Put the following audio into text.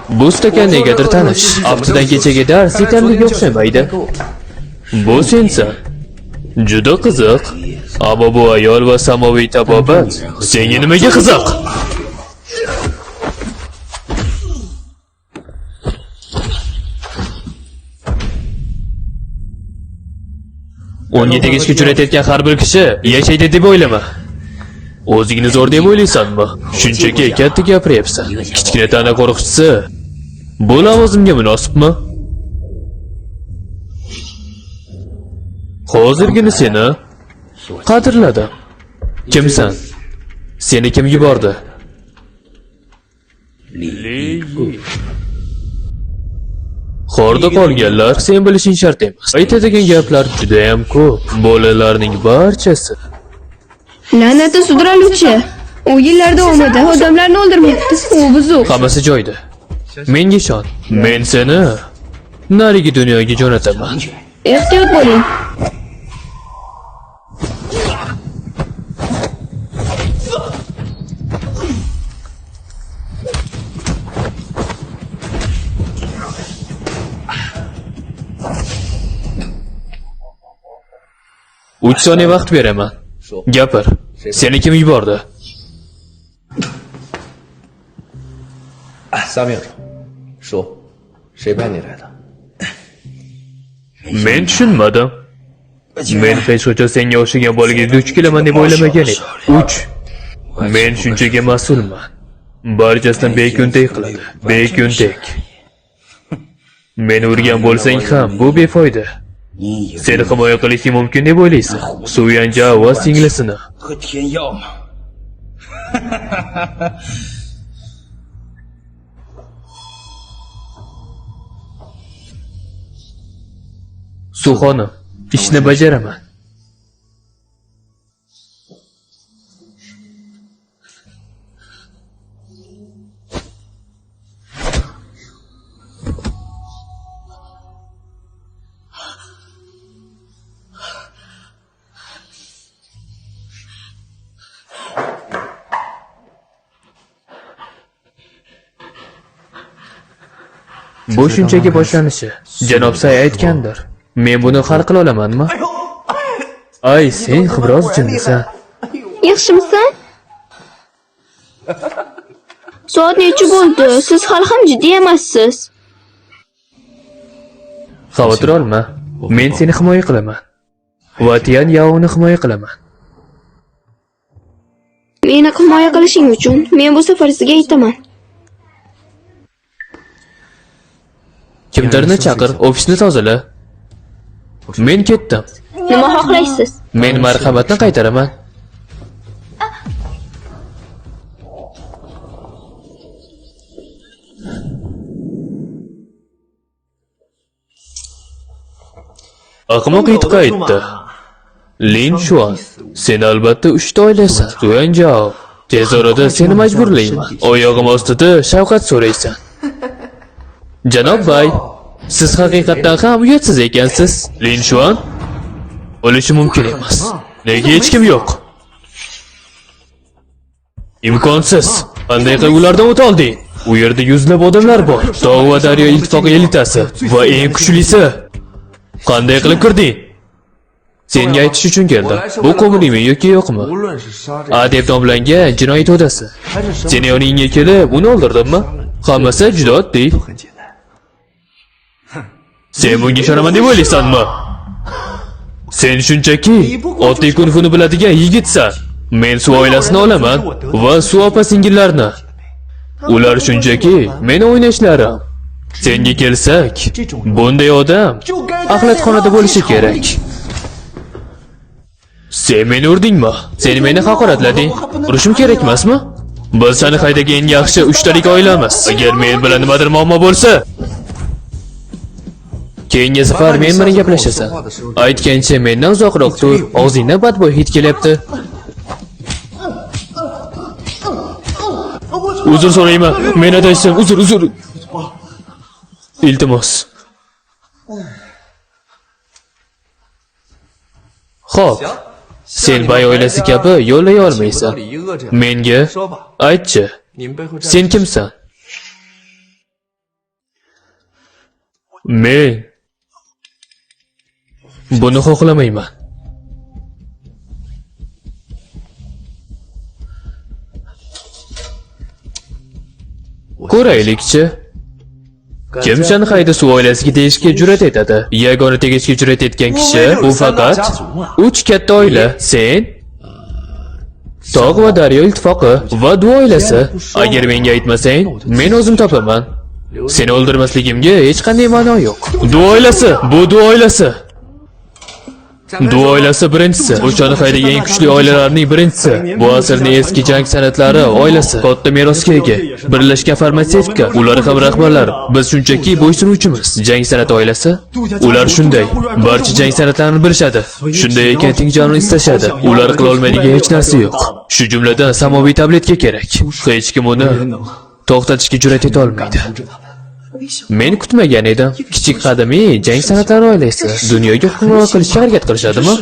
Bu stakan negadir tanish. Haftadan kechaga dars ekanligiga o'xshamaydi. Bu sensan. Juda qiziq. Ammo bu ayol va samoviy tabobat senga nimaga qiziq? O'nga tegishga jur'at etgan har bir kishi yashaydi deb o'ylama. O'zingni zo'r deb o'ylaysanmi? Shunchaki katta gapiryapsan. Kichkina tana qo'riqchisi. Bu lavozimga munosibmi? Hozirgina seni qadrladim. Kimsan? Seni kim yubordi? Xorda qolganlar sen bilishing shart emas. Aytadigan gaplar juda ham ko'p. Bolalarning barchasi. La'nati sudraluvchi. U yillar davomida odamlarni o'ldirmoqda. U buzuq. Hammasi joyida. Menga ishon. Men seni narigi dunyoga jo'nataman. Ehtiyot bo'ling. Uch soniya vaqt beraman. Gapir. Seni kim yubordi? Samir, 说，谁派你来的？ Men tushunmadim. Men hech senga o'xshagan bolaga duch kelaman deb o'ylamagan edim. 3. Men shunchaga mas'ulman. Barchasidan bekuntek qiladi. Bekuntek. Meni urgan bo'lsang ham bu befoyda. Seni himoya qilishim mumkin deb o'ylaysan. Suyanja va singlisini. Suxonim, ishni bajaraman. Bu shunchaki boshlanishi. Janob Say aytgandir. Men buni hal qila olamanmi? Ay, sen biroz jinnisan. Yaxshimisan? Soat necha bo'ldi? Siz hali ham jiddiy emassiz. Xavotir olma. Men seni himoya qilaman. Va Tian Yao'ni himoya qilaman. Meni himoya qilishing uchun men bu safar sizga aytaman. Kimdirni chaqir, ofisni tozala. Men ketdim. Nima xohlaysiz? Men marhamatni qaytaraman. Ahmoq it qaytdi. Lin Shuan, sen albatta 3 ta oilasan. Tuyanjao, tez orada seni majburlayman. Oyog'im ostida shafqat so'raysan. Janob Bay, siz haqiqatdan ham uyatsiz ekansiz. Lin Shuan, o'lishi mumkin emas. Nega hech kim yo'q? Imkonsiz. Qanday qilib ulardan o'ta olding? U yerda yuzlab odamlar bor. Tog' va daryo ittifoqi elitasi va eng kuchlisi. Qanday qilib kirding? Senga aytish uchun keldim. Bu ko'ngilingmi yoki yo'qmi? A deb nomlangan jinoyat odasi. Seni yoningga kelib, uni o'ldirdimmi? Hammasi juda oddiy. Sen bunga ishonaman deb o'ylaysanmi? Sen shunchaki oddiy kun-funi biladigan yigitsan. Men suv oilasini olaman va suv opa-singillarni. Ular shunchaki meni o'ynashlarim. Senga kelsak, bunday odam axlatxonada bo'lishi kerak. Sen meni urdingmi? Sen meni haqoratlading. Urishim kerak emasmi? Biz seni haydaga eng yaxshi 3 talik oilamiz. Agar men bilan nimadir muammo bo'lsa, keyingi safar men bilan gaplashasan. Aytgancha mendan uzoqroq tur. Og'zingdan badbo'y hid kelyapti. Uzr so'rayman. Men adashdim. Uzr. Iltimos. Xo'p. Sen Bay oilasi kabi yo'llay olmaysan. Menga aytchi. Sen kimsan? Men buni xohlamayman. Ko'raylikchi. Kim Shanxayda suv oilasiga tegishga jur'at etadi? Yagona tegishga jur'at etgan kishi bu faqat 3 katta oila. Sen, Tog' va Daryo ittifoqi va Du oilasi. Agar menga aytmasang, men o'zim topaman. Seni o'ldirmasligimga hech qanday ma'no yo'q. Du oilasi, bu Du oilasi. Du oilasi birinchisi. Bu Shanxaydagi eng kuchli oilalarning birinchisi. Bu asrning eski jang san'atlari oilasi. Katta merosga ega. Birlashgan farmatsevtika. Ular ham rahbarlar. Biz shunchaki bo'ysunuvchimiz. Jang san'at oilasi. Ular shunday. Barcha jang san'atlarini bilishadi. Shunday ekan tinchlikni istashadi. Ular qila olmaydigan hech narsa yo'q. Shu jumladan samoviy tabletka kerak. Hech kim uni to'xtatishga jur'at eta olmaydi. Men kutmagan edim. Kichik qadimiy jang san'atlari oilasi dunyoga hukmron qilishga harakat qilishadimi?